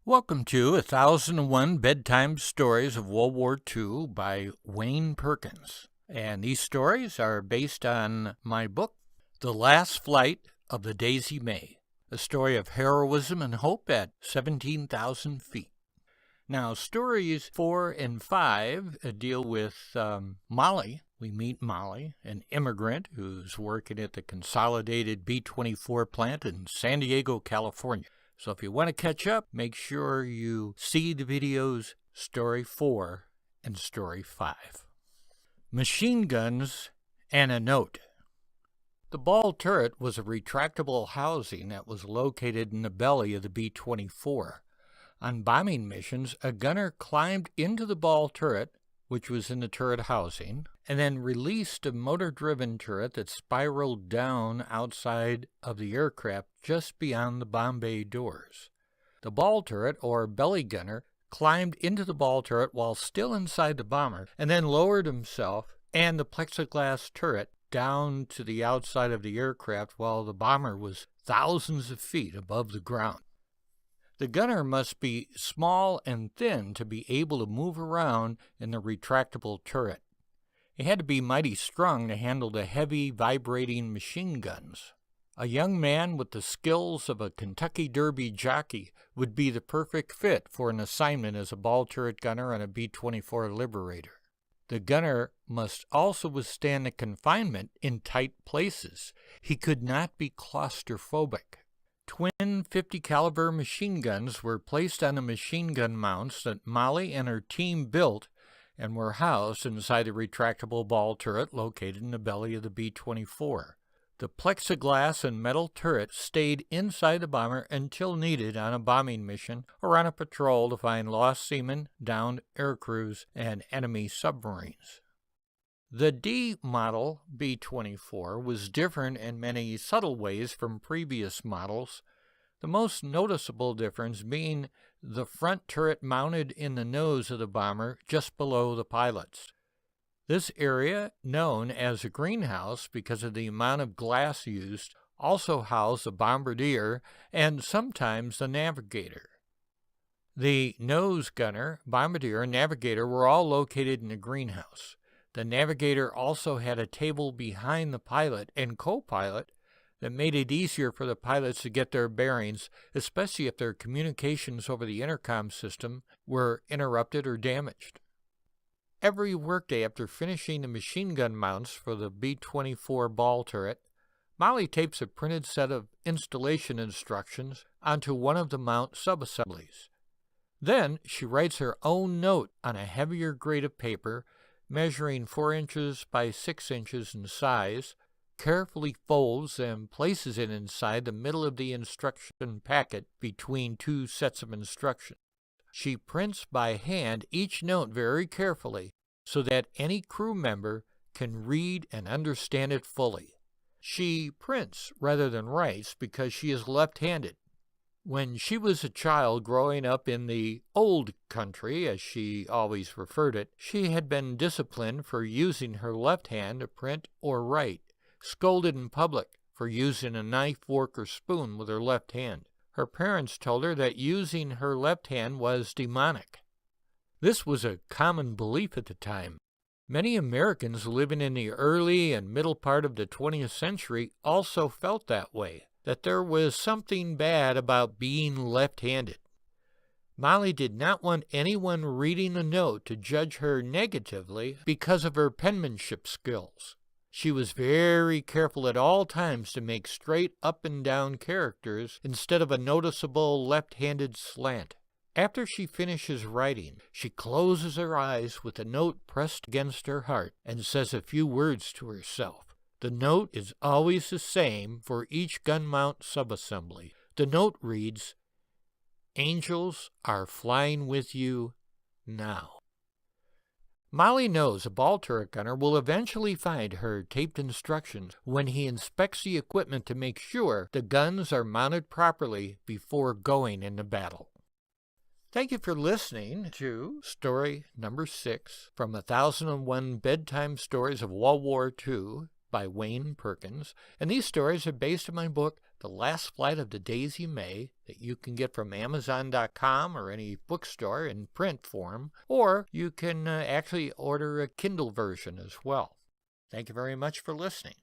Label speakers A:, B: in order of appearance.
A: Welcome to 1001 Bedtime Stories of World War II by Wayne Perkins. And these stories are based on my book, The Last Flight of the Daisy May, a story of heroism and hope at 17,000 feet. Now, stories 4 and 5 deal with Molly. We meet Molly, an immigrant who's working at the Consolidated B-24 plant in San Diego, California. So if you want to catch up, make sure you see the videos Story 4 and Story 5. Machine guns and a note. The ball turret was a retractable housing that was located in the belly of the B-24. On bombing missions, a gunner climbed into the ball turret, which was in the turret housing, and then released a motor-driven turret that spiraled down outside of the aircraft just beyond the bomb bay doors. The ball turret, or belly gunner, climbed into the ball turret while still inside the bomber, and then lowered himself and the plexiglass turret down to the outside of the aircraft while the bomber was thousands of feet above the ground. The gunner must be small and thin to be able to move around in the retractable turret. He had to be mighty strong to handle the heavy, vibrating machine guns. A young man with the skills of a Kentucky Derby jockey would be the perfect fit for an assignment as a ball turret gunner on a B-24 Liberator. The gunner must also withstand the confinement in tight places. He could not be claustrophobic. Twin 50 caliber machine guns were placed on the machine gun mounts that Molly and her team built and were housed inside the retractable ball turret located in the belly of the B-24. The plexiglass and metal turret stayed inside the bomber until needed on a bombing mission or on a patrol to find lost seamen, downed aircrews, and enemy submarines. The D model B-24 was different in many subtle ways from previous models, the most noticeable difference being the front turret mounted in the nose of the bomber just below the pilots. This area, known as a greenhouse because of the amount of glass used, also housed the bombardier and sometimes the navigator. The nose gunner, bombardier, and navigator were all located in the greenhouse. The navigator also had a table behind the pilot and co-pilot that made it easier for the pilots to get their bearings, especially if their communications over the intercom system were interrupted or damaged. Every workday after finishing the machine gun mounts for the B-24 ball turret, Molly tapes a printed set of installation instructions onto one of the mount subassemblies. Then she writes her own note on a heavier grade of paper measuring 4 inches by 6 inches in size, carefully folds and places it inside the middle of the instruction packet between 2 sets of instructions. She prints by hand each note very carefully so that any crew member can read and understand it fully. She prints rather than writes because she is left-handed. When she was a child growing up in the old country, as she always referred it, she had been disciplined for using her left hand to print or write, scolded in public for using a knife, fork, or spoon with her left hand. Her parents told her that using her left hand was demonic. This was a common belief at the time. Many Americans living in the early and middle part of the 20th century also felt that way, that there was something bad about being left-handed. Molly did not want anyone reading a note to judge her negatively because of her penmanship skills. She was very careful at all times to make straight up and down characters instead of a noticeable left-handed slant. After she finishes writing, she closes her eyes with the note pressed against her heart and says a few words to herself. The note is always the same for each gun mount subassembly. The note reads, "Angels are flying with you now." Molly knows a ball turret gunner will eventually find her taped instructions when he inspects the equipment to make sure the guns are mounted properly before going into battle. Thank you for listening to story number 6 from 1001 Bedtime Stories of World War II by Wayne Perkins, and these stories are based on my book, The Last Flight of the Daisy May, that you can get from Amazon.com or any bookstore in print form, or you can actually order a Kindle version as well. Thank you very much for listening.